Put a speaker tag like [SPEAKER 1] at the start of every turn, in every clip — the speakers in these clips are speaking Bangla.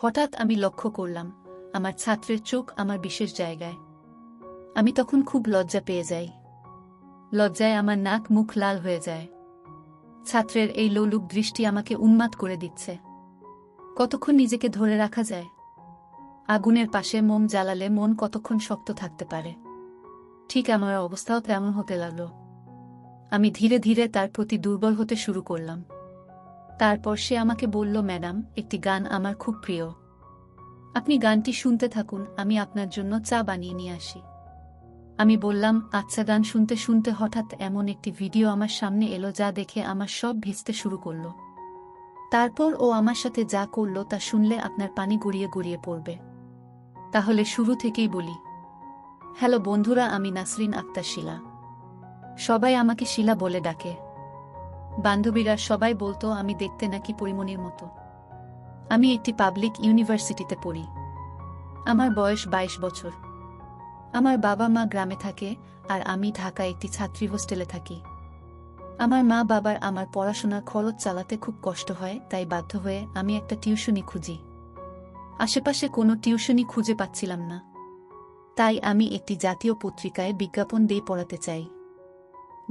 [SPEAKER 1] হঠাৎ আমি লক্ষ্য করলাম আমার ছাত্রের চোখ আমার বিশেষ জায়গায়। আমি তখন খুব লজ্জা পেয়ে যাই। লজ্জায় আমার নাক মুখ লাল হয়ে যায়। ছাত্রের এই লোলুপ দৃষ্টি আমাকে উন্মাদ করে দিচ্ছে। কতক্ষণ নিজেকে ধরে রাখা যায়? আগুনের পাশে মোম জ্বালালে মন কতক্ষণ শক্ত থাকতে পারে? ঠিক আমার অবস্থাও তেমন হতে লাগল। আমি ধীরে ধীরে তার প্রতি দুর্বল হতে শুরু করলাম। তারপর সে আমাকে বলল, ম্যাডাম, একটি গান আমার খুব প্রিয়। আপনি গানটি শুনতে থাকুন, আমি আপনার জন্য চা বানিয়ে নিয়ে আসি। আমি বললাম, আচ্ছা। গান শুনতে শুনতে হঠাৎ এমন একটি ভিডিও আমার সামনে এলো যা দেখে আমার সব ভিজতে শুরু করল। তারপর ও আমার সাথে যা করল তা শুনলে আপনার পানি গড়িয়ে গড়িয়ে পড়বে। তাহলে শুরু থেকেই বলি। হ্যালো বন্ধুরা, আমি নাসরিন আক্তার শিলা। সবাই আমাকে শিলা বলে ডাকে। বান্ধবীরা সবাই বলতো আমি দেখতে নাকি পরিমণির মতো। আমি একটি পাবলিক ইউনিভার্সিটিতে পড়ি। আমার বয়স 22 বছর। আমার বাবা মা গ্রামে থাকে আর আমি ঢাকায় একটি ছাত্রী হোস্টেলে থাকি। আমার মা বাবার আমার পড়াশোনার খরচ চালাতে খুব কষ্ট হয়, তাই বাধ্য হয়ে আমি একটা টিউশনি খুঁজি। আশেপাশে কোনো টিউশনি খুঁজে পাচ্ছিলাম না। তাই আমি একটি জাতীয় পত্রিকায় বিজ্ঞাপন দিয়ে পড়াতে চাই।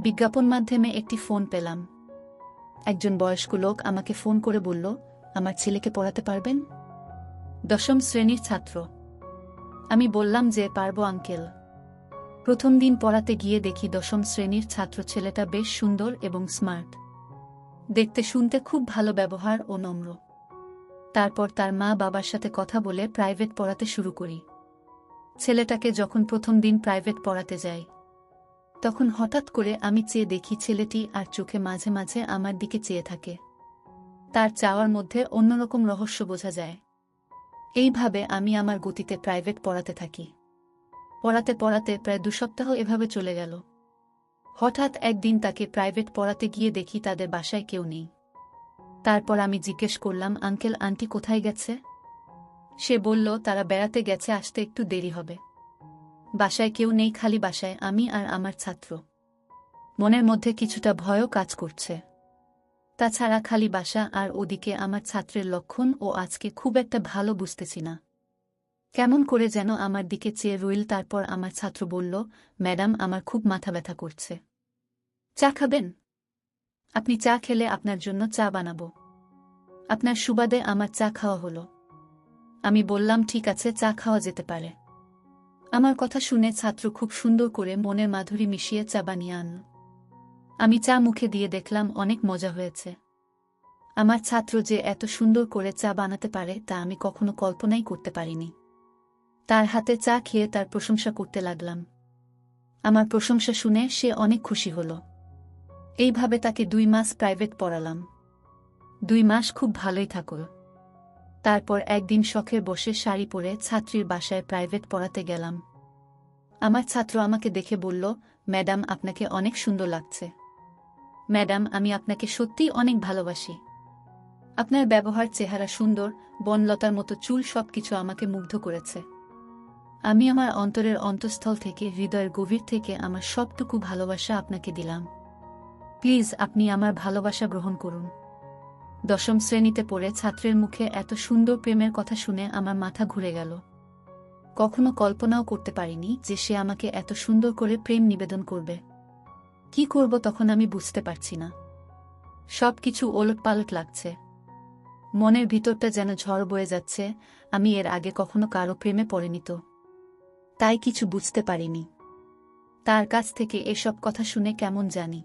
[SPEAKER 1] বিজ্ঞাপন মাধ্যমে একটি ফোন পেলাম। একজন বয়স্ক লোক আমাকে ফোন করে বলল, আমার ছেলেকে পড়াতে পারবেন? 10ম শ্রেণীর ছাত্র। আমি বললাম যে পারবো আঙ্কেল। প্রথম দিন পড়াতে গিয়ে দেখি 10ম শ্রেণীর ছাত্র ছেলেটা বেশ সুন্দর এবং স্মার্ট। দেখতে শুনতে খুব ভালো ব্যবহার ও নম্র। তারপর তার মা বাবার সাথে কথা বলে প্রাইভেট পড়াতে শুরু করি। ছেলেটাকে যখন প্রথম দিন প্রাইভেট পড়াতে যাই, তখন হঠাৎ করে আমি চেয়ে দেখি ছেলেটি আর চোখে মাঝে মাঝে আমার দিকে চেয়ে থাকে। তার চাওয়ার মধ্যে অন্যরকম রহস্য বোঝা যায়। এইভাবে আমি আমার গতিতে প্রাইভেট পড়াতে থাকি। পড়াতে পড়াতে প্রায় 2 সপ্তাহ এভাবে চলে গেল। হঠাৎ একদিন তাকে প্রাইভেট পড়াতে গিয়ে দেখি তাদের বাসায় কেউ নেই। তারপর আমি জিজ্ঞেস করলাম, আঙ্কেল আন্টি কোথায় গেছে? সে বলল, তারা বেড়াতে গেছে, আসতে একটু দেরি হবে। বাসায় কেউ নেই, খালি বাসায় আমি আর আমার ছাত্র। মনের মধ্যে কিছুটা ভয়ও কাজ করছে। তাছাড়া খালি বাসা আর ওদিকে আমার ছাত্রের লক্ষণ ও আজকে খুব একটা ভালো বুঝতেছি না। কেমন করে যেন আমার দিকে চেয়ে রইল। তারপর আমার ছাত্র বলল, ম্যাডাম, আমার খুব মাথা ব্যথা করছে। চা খাবেন? আপনি চা খেলে আপনার জন্য চা বানাবো। আপনার সুবাদে আমার চা খাওয়া হলো। আমি বললাম, ঠিক আছে, চা খাওয়া যেতে পারে। আমার কথা শুনে ছাত্র খুব সুন্দর করে মনের মাধুরী মিশিয়ে চা বানিয়ে আনল। আমি চা মুখে দিয়ে দেখলাম অনেক মজা হয়েছে। আমার ছাত্র যে এত সুন্দর করে চা বানাতে পারে তা আমি কখনো কল্পনাই করতে পারিনি। তার হাতে চা খেয়ে তার প্রশংসা করতে লাগলাম। আমার প্রশংসা শুনে সে অনেক খুশি হল। এইভাবে তাকে 2 মাস প্রাইভেট পড়ালাম। 2 মাস খুব ভালোই থাকল। তারপর একদিন শখের বসে শাড়ি পরে ছাত্রীর বাসায় প্রাইভেট পড়াতে গেলাম। আমার ছাত্র আমাকে দেখে বলল, ম্যাডাম, আপনাকে অনেক সুন্দর লাগছে। ম্যাডাম, আমি আপনাকে সত্যিই অনেক ভালোবাসি। আপনার ব্যবহার, চেহারা সুন্দর, বনলতার মতো চুল, সবকিছু আমাকে মুগ্ধ করেছে। আমি আমার অন্তরের অন্তঃস্থল থেকে, হৃদয়ের গভীর থেকে আমার সবটুকু ভালোবাসা আপনাকে দিলাম। প্লিজ আপনি আমার ভালোবাসা গ্রহণ করুন। 10ম শ্রেণীতে পড়ে ছাত্রের মুখে এত সুন্দর প্রেমের কথা শুনে আমার মাথা ঘুরে গেল। কখনো কল্পনাও করতে পারিনি যে সে আমাকে এত সুন্দর করে প্রেম নিবেদন করবে। কি করব তখন আমি বুঝতে পারছি না। সবকিছু ওলটপালট লাগছে। মনের ভিতরটা যেন ঝড় বয়ে যাচ্ছে। আমি এর আগে কখনো কারো প্রেমে পড়িনি তো, তাই কিছু বুঝতে পারিনি। তার কাছ থেকে এসব কথা শুনে কেমন জানি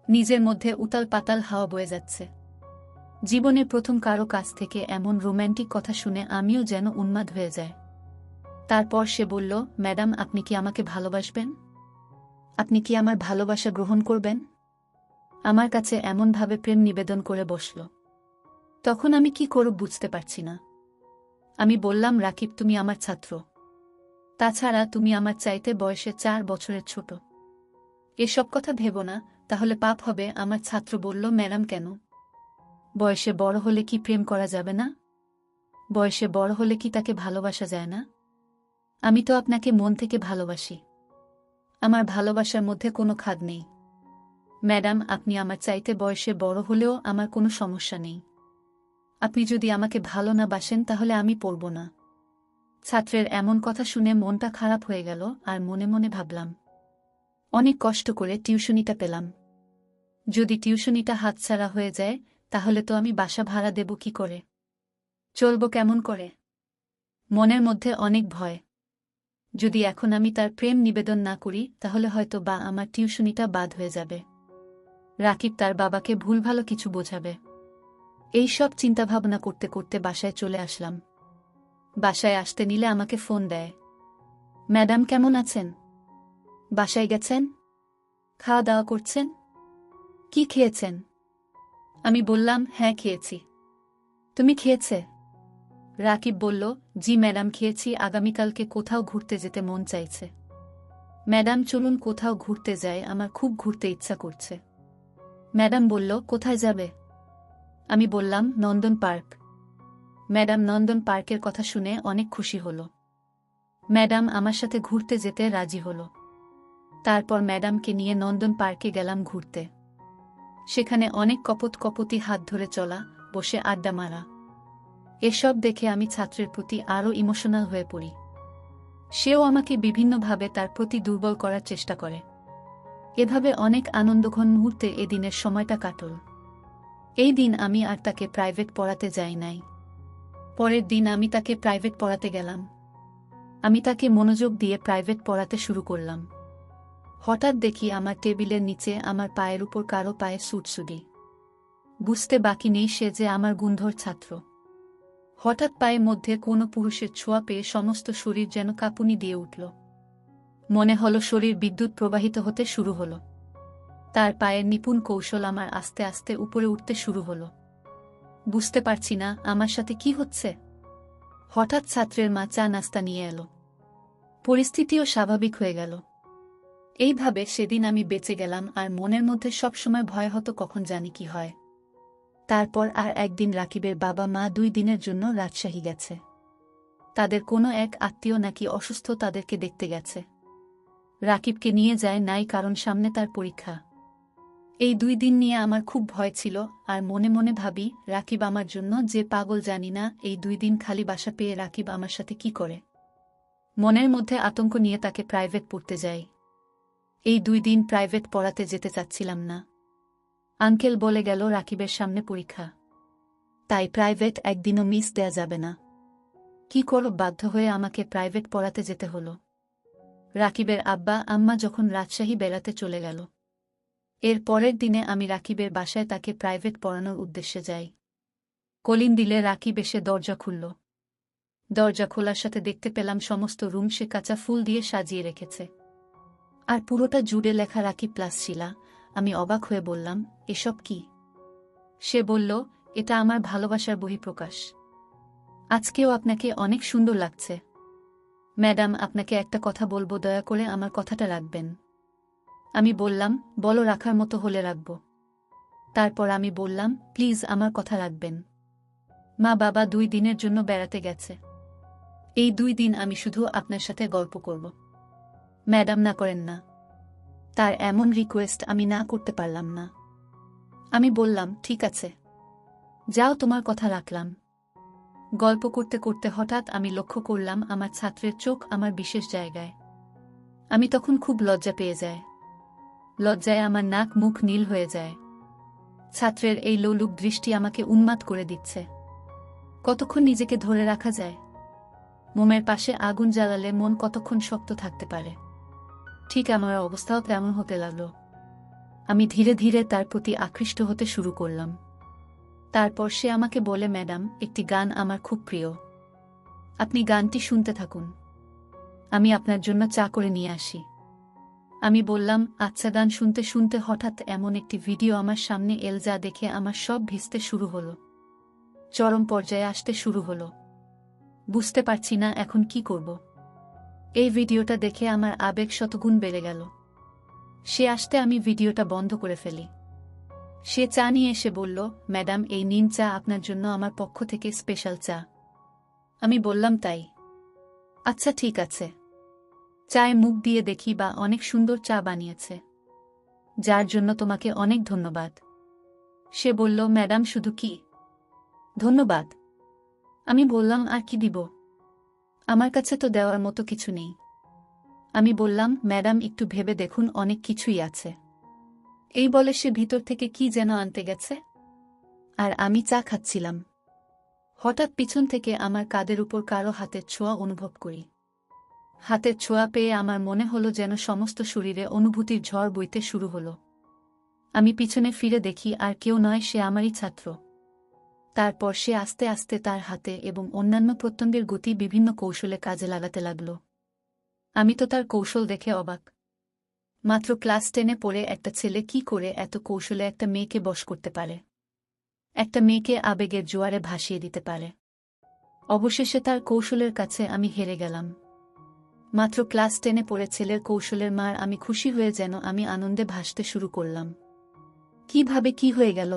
[SPEAKER 1] নিজের মধ্যে উতাল পাতাল হাওয়া বয়ে যাচ্ছে। জীবনে প্রথম কারো কাছ থেকে এমন রোম্যান্টিক কথা শুনে আমিও যেন উন্মাদ হয়ে যায়। তারপর সে বলল, ম্যাডাম, আপনি কি আমাকে ভালোবাসবেন? আপনি কি আমার ভালোবাসা গ্রহণ করবেন? আমার কাছে এমনভাবে প্রেম নিবেদন করে বসল। তখন আমি কি করব বুঝতে পারছি না। আমি বললাম, রাকিব, তুমি আমার ছাত্র। তাছাড়া তুমি আমার চাইতে বয়সে 4 বছরের ছোট। এসব কথা ভেবো না, তাহলে পাপ হবে। আমার ছাত্র বলল, ম্যাডাম, কেন? বয়সে বড় হলে কি প্রেম করা যাবে না? বয়সে বড় হলে কি তাকে ভালোবাসা যায় না? আমি তো আপনাকে মন থেকে ভালোবাসি। আমার ভালোবাসার মধ্যে কোনো খাদ নেই। ম্যাডাম, আপনি আমার চাইতে বয়সে বড় হলেও আমার কোনো সমস্যা নেই। আপনি যদি আমাকে ভালো না বাসেন তাহলে আমি পড়ব না। ছাত্রের এমন কথা শুনে মনটা খারাপ হয়ে গেল আর মনে মনে ভাবলাম, অনেক কষ্ট করে টিউশনিটা পেলাম। যদি টিউশনিটা হাতছাড়া হয়ে যায় তাহলে তো আমি বাসা ভাড়া দেব কি করে? চলব কেমন করে? মনের মধ্যে অনেক ভয়। যদি এখন আমি তার প্রেম নিবেদন না করি তাহলে হয়তো বা আমার টিউশনিটা বাদ হয়ে যাবে। রাকিব তার বাবাকে ভুল ভালো কিছু বোঝাবে। এই সব চিন্তাভাবনা করতে করতে বাসায় চলে আসলাম। বাসায় আসতে নিলে আমাকে ফোন দেয়। ম্যাডাম কেমন আছেন? বাসায় গেছেন? খাওয়া দাওয়া করছেন? কি খেয়েছেন? আমি বললাম, হ্যাঁ খেয়েছি। তুমি খেয়েছে? রাকিব বলল, জি ম্যাডাম খেয়েছি, আগামীকালকে কোথাও ঘুরতে যেতে মন চাইছে। ম্যাডাম চলুন কোথাও ঘুরতে যাই, আমার খুব ঘুরতে ইচ্ছা করছে। ম্যাডাম বলল, কোথায় যাবে? আমি বললাম, নন্দন পার্ক। ম্যাডাম নন্দন পার্কের কথা শুনে অনেক খুশি হল। ম্যাডাম আমার সাথে ঘুরতে যেতে রাজি হল। তারপর ম্যাডামকে নিয়ে নন্দন পার্কে গেলাম ঘুরতে। সেখানে অনেক কপতি হাত ধরে চলা, বসে আড্ডা মারা। এসব দেখে আমি ছাত্রের প্রতি আরও ইমোশনাল হয়ে পড়ি। সেও আমাকে বিভিন্নভাবে তার প্রতি দুর্বল করার চেষ্টা করে। এভাবে অনেক আনন্দঘন মুহূর্তে এদিনের সময়টা কাটল। এই দিন আমি আর তাকে প্রাইভেট পড়াতে যাই নাই। পরের দিন আমি তাকে প্রাইভেট পড়াতে গেলাম। আমি তাকে মনোযোগ দিয়ে প্রাইভেট পড়াতে শুরু করলাম। হঠাৎ দেখি আমার টেবিলের নিচে আমার পায়ের উপর কারো পায়ে সুটসুটি। বুঝতে বাকি নেই সে যে আমার গুণধর ছাত্র। হঠাৎ পায়ের মধ্যে কোনো পুরুষের ছোঁয়া পেয়ে সমস্ত শরীর যেন কাঁপুনি দিয়ে উঠল। মনে হলো শরীর বিদ্যুৎ প্রবাহিত হতে শুরু হলো। তার পায়ের নিপুণ কৌশল আমার আস্তে আস্তে উপরে উঠতে শুরু হলো। বুঝতে পারছি না আমার সাথে কি হচ্ছে। হঠাৎ ছাত্রের মা চা নাস্তা নিয়ে এলো। পরিস্থিতিও স্বাভাবিক হয়ে গেল। এইভাবে সেদিন আমি বেঁচে গেলাম, আর মনের মধ্যে সবসময় ভয় হতো কখন জানি কি হয়। তারপর আর একদিন রাকিবের বাবা মা 2 দিনের জন্য রাজশাহী গেছে। তাদের কোনো এক আত্মীয় নাকি অসুস্থ, তাদেরকে দেখতে গেছে। রাকিবকে নিয়ে যায় নাই, কারণ সামনে তার পরীক্ষা। এই 2 দিন নিয়ে আমার খুব ভয় ছিল, আর মনে মনে ভাবি, রাকিব আমার জন্য যে পাগল জানি না, এই 2 দিন খালি বাসা পেয়ে রাকিব আমার সাথে কি করে। মনের মধ্যে আতঙ্ক নিয়ে তাকে প্রাইভেট পড়তে যাই। এই 2 দিন প্রাইভেট পড়াতে যেতে চাচ্ছিলাম না। আঙ্কেল বলে গেল রাকিবের সামনে পরীক্ষা, তাই প্রাইভেট একদিনও মিস দেয়া যাবে না। কি করব, বাধ্য হয়ে আমাকে প্রাইভেট পড়াতে যেতে হলো। রাকিবের আব্বা আম্মা যখন রাজশাহী বেড়াতে চলে গেল, এর পরের দিনে আমি রাকিবের বাসায় তাকে প্রাইভেট পড়ানোর উদ্দেশ্যে যাই। কলিং দিলে রাকিব এসে দরজা খুলল। দরজা খোলার সাথে দেখতে পেলাম সমস্ত রুম সে কাঁচা ফুল দিয়ে সাজিয়ে রেখেছে, আর পুরোটা জুড়ে লেখা রাকিব প্লাস শিলা। আমি অবাক হয়ে বললাম, এসব কি? সে বলল, এটা আমার ভালোবাসার বহিঃপ্রকাশ। আজকেও আপনাকে অনেক সুন্দর লাগছে। ম্যাডাম, আপনাকে একটা কথা বলবো, দয়া করে আমার কথাটা রাখবেন। আমি বললাম, বলো, রাখার মতো হলে রাখব। তারপর আমি বললাম, প্লিজ আমার কথা রাখবেন। মা বাবা 2 দিনের জন্য বেড়াতে গেছে। এই 2 দিন আমি শুধু আপনার সাথে গল্প করব। ম্যাডাম, না করেন না। তার এমন রিকোয়েস্ট আমি না করতে পারলাম না। আমি বললাম, ঠিক আছে, যাও, তোমার কথা রাখলাম। গল্প করতে করতে হঠাৎ আমি লক্ষ্য করলাম আমার ছাত্রের চোখ আমার বিশেষ জায়গায়। আমি তখন খুব লজ্জা পেয়ে যাই। লজ্জায় আমার নাক মুখ নীল হয়ে যায়। ছাত্রের এই লোলুপ দৃষ্টি আমাকে উন্মাদ করে দিচ্ছে। কতক্ষণ নিজেকে ধরে রাখা যায়? মোমের পাশে আগুন জ্বালালে মন কতক্ষণ শক্ত থাকতে পারে? ঠিক আমার অবস্থাও তেমন হতে লাগল। আমি ধীরে ধীরে তার প্রতি আকৃষ্ট হতে শুরু করলাম। তারপর সে আমাকে বলে, ম্যাডাম, একটি গান আমার খুব প্রিয়, আপনি গানটি শুনতে থাকুন, আমি আপনার জন্য চা করে নিয়ে আসি। আমি বললাম, আচ্ছা। গান শুনতে শুনতে হঠাৎ এমন একটি ভিডিও আমার সামনে এল যা দেখে আমার সব ভিজতে শুরু হলো, চরম পর্যায়ে আসতে শুরু হলো। বুঝতে পারছি না এখন কি করব। এই ভিডিওটা দেখে আমার আবেগ শতগুণ বেড়ে গেল। সে আসতে আমি ভিডিওটা বন্ধ করে ফেলি। সে চা নিয়ে এসে বলল, ম্যাডাম, এই নিন চা, আপনার জন্য আমার পক্ষ থেকে স্পেশাল চা। আমি বললাম, তাই? আচ্ছা ঠিক আছে। চায়ে মুখ দিয়ে দেখি বা অনেক সুন্দর চা বানিয়েছে, যার জন্য তোমাকে অনেক ধন্যবাদ। সে বলল, ম্যাডাম, শুধু কি ধন্যবাদ। আমি বললাম, আর কি দিব? আমার কাছে তো দেওয়ার মতো কিছু নেই। আমি বললাম, ম্যাডাম একটু ভেবে দেখুন, অনেক কিছুই আছে। এই বলে সে ভিতর থেকে কি যেন আনতে গেছে। আর আমি চা খাচ্ছিলাম। হঠাৎ পিছন থেকে আমার কাঁধের উপর কারো হাতের ছোঁয়া অনুভব করি। হাতের ছোঁয়া পেয়ে আমার মনে হলো যেন সমস্ত শরীরে অনুভূতির ঝড় বইতে শুরু হলো। আমি পিছনে ফিরে দেখি আর কেউ নয়, সে আমারই ছাত্র। তারপর সে আস্তে আস্তে তার হাতে এবং অন্যান্য প্রত্যঙ্গের গতি বিভিন্ন কৌশলে কাজে লাগাতে লাগল। আমি তো তার কৌশল দেখে অবাক। মাত্র ক্লাস 10-এ পড়ে একটা ছেলে কি করে এত কৌশলে একটা মেয়েকে বশ করতে পারে, একটা মেয়েকে আবেগের জোয়ারে ভাসিয়ে দিতে পারে। অবশেষে তার কৌশলের কাছে আমি হেরে গেলাম। মাত্র ক্লাস 10-এ পড়ে ছেলের কৌশলের মার আমি খুশি হয়ে যেন আমি আনন্দে ভাসতে শুরু করলাম। কিভাবে কি হয়ে গেল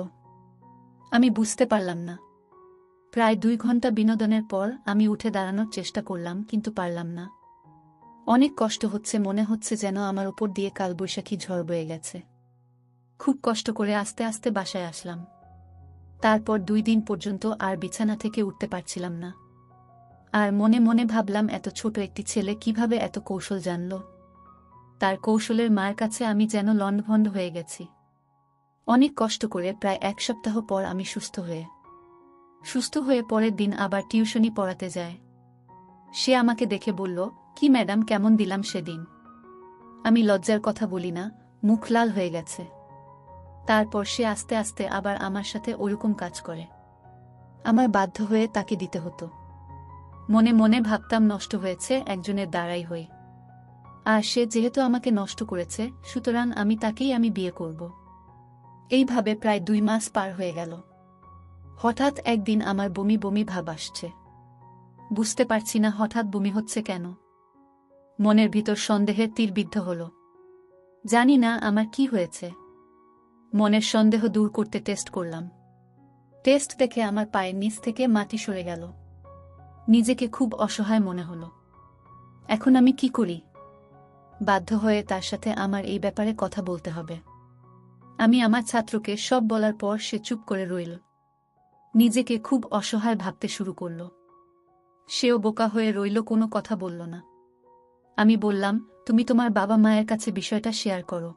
[SPEAKER 1] আমি বুঝতে পারলাম না। প্রায় 2 ঘন্টা বিনোদনের পর আমি উঠে দাঁড়ানোর চেষ্টা করলাম, কিন্তু পারলাম না। অনেক কষ্ট হচ্ছে, মনে হচ্ছে যেন আমার উপর দিয়ে কালবৈশাখী ঝড় বয়ে গেছে। খুব কষ্ট করে আস্তে আস্তে বাসায় আসলাম। তারপর 2 দিন পর্যন্ত আর বিছানা থেকে উঠতে পারছিলাম না। আর মনে মনে ভাবলাম, এত ছোট একটি ছেলে কিভাবে এত কৌশল জানল। তার কৌশলের মায়ের কাছে আমি যেন লণ্ডভণ্ড হয়ে গেছি। অনেক কষ্ট করে প্রায় 1 সপ্তাহ পর আমি সুস্থ হয়ে পরের দিন আবার টিউশনি পড়াতে যায়। সে আমাকে দেখে বলল, কি ম্যাডাম, কেমন দিলাম সেদিন? আমি লজ্জার কথা বলি না, মুখ লাল হয়ে গেছে। তারপর সে আস্তে আস্তে আবার আমার সাথে ওরকম কাজ করে। আমার বাধ্য হয়ে তাকে দিতে হতো। মনে মনে ভাবতাম, নষ্ট হয়েছে একজনের দ্বারাই হই। আর সে যেহেতু আমাকে নষ্ট করেছে, সুতরাং আমি বিয়ে করব। এইভাবে প্রায় 2 মাস পার হয়ে গেল। হঠাৎ একদিন আমার বমি বমি ভাব আসছে। বুঝতে পারছি না হঠাৎ বমি হচ্ছে কেন। মনের ভিতর সন্দেহের তীর বিদ্ধ হল। জানি না আমার কি হয়েছে। মনের সন্দেহ দূর করতে টেস্ট করলাম। টেস্ট দেখে আমার পায়ের নিচ থেকে মাটি সরে গেল। নিজেকে খুব অসহায় মনে হলো। এখন আমি কি করি? বাধ্য হয়ে তার সাথে আমার এই ব্যাপারে কথা বলতে হবে। আমি আমার ছাত্রকে সব বলার পর সে চুপ করে রইল। নিজেকে খুব অসহায় ভাবতে শুরু করল। সেও বোকা হয়ে রইল, কোনো কথা বলল না। আমি বললাম, তুমি তোমার বাবা মায়ের কাছে বিষয়টা শেয়ার করো,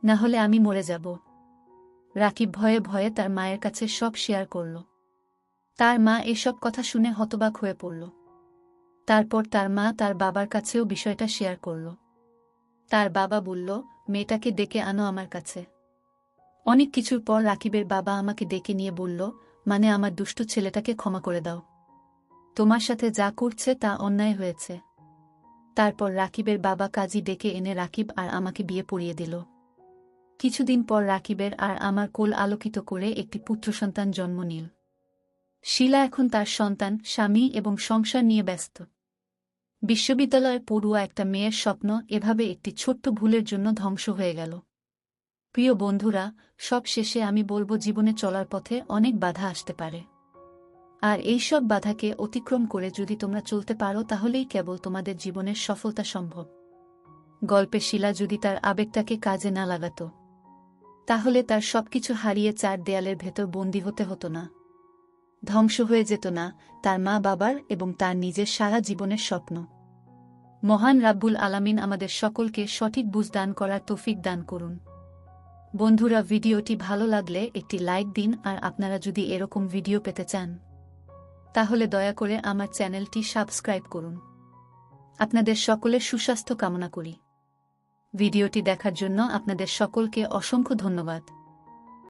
[SPEAKER 1] না হলে আমি মরে যাব। রাকিব ভয়ে ভয়ে তার মায়ের কাছে সব শেয়ার করল। তার মা এসব কথা শুনে হতবাক হয়ে পড়ল। তারপর তার মা তার বাবার কাছেও বিষয়টা শেয়ার করল। তার বাবা বলল, মেয়েটাকে ডেকে আনো আমার কাছে। অনেক কিছুর পর রাকিবের বাবা আমাকে ডেকে নিয়ে বলল, মানে আমার দুষ্ট ছেলেটাকে ক্ষমা করে দাও। তোমার সাথে যা করছে তা অন্যায় হয়েছে। তারপর রাকিবের বাবা কাজী ডেকে এনে রাকিব আর আমাকে বিয়ে পড়িয়ে দিল। কিছুদিন পর রাকিবের আর আমার কোল আলোকিত করে একটি পুত্র সন্তান জন্ম নিল। শিলা এখন তার সন্তান, স্বামী এবং সংসার নিয়ে ব্যস্ত। বিশ্ববিদ্যালয়ে পড়ুয়া একটা মেয়ের স্বপ্ন এভাবে একটি ছোট্ট ভুলের জন্য ধ্বংস হয়ে গেল। প্রিয় বন্ধুরা, সব শেষে আমি বলবো, জীবনে চলার পথে অনেক বাধা আসতে পারে। আর এই সব বাধাকে অতিক্রম করে যদি তোমরা চলতে পারো, তাহলেই কেবল তোমাদের জীবনের সফলতা সম্ভব। গল্পে শিলা যদি তার আবেগটাকে কাজে না লাগাতো, তাহলে তার সবকিছু হারিয়ে 4 দেয়ালের ভেতর বন্দী হতে হতো না। ধ্বংস হয়ে যেত না তার মা বাবার এবং তার নিজের সারা জীবনের স্বপ্ন। মহান রাব্বুল আলামিন আমাদের সকলকে সঠিক বুঝ দান করার তৌফিক দান করুন। বন্ধুরা, ভিডিওটি ভালো লাগলে একটি লাইক দিন, আর আপনারা যদি এরকম ভিডিও পেতে চান, তাহলে দয়া করে আমার চ্যানেলটি সাবস্ক্রাইব করুন। আপনাদের সকলের সুস্বাস্থ্য কামনা করি। ভিডিওটি দেখার জন্য আপনাদের সকলকে অসংখ্য ধন্যবাদ।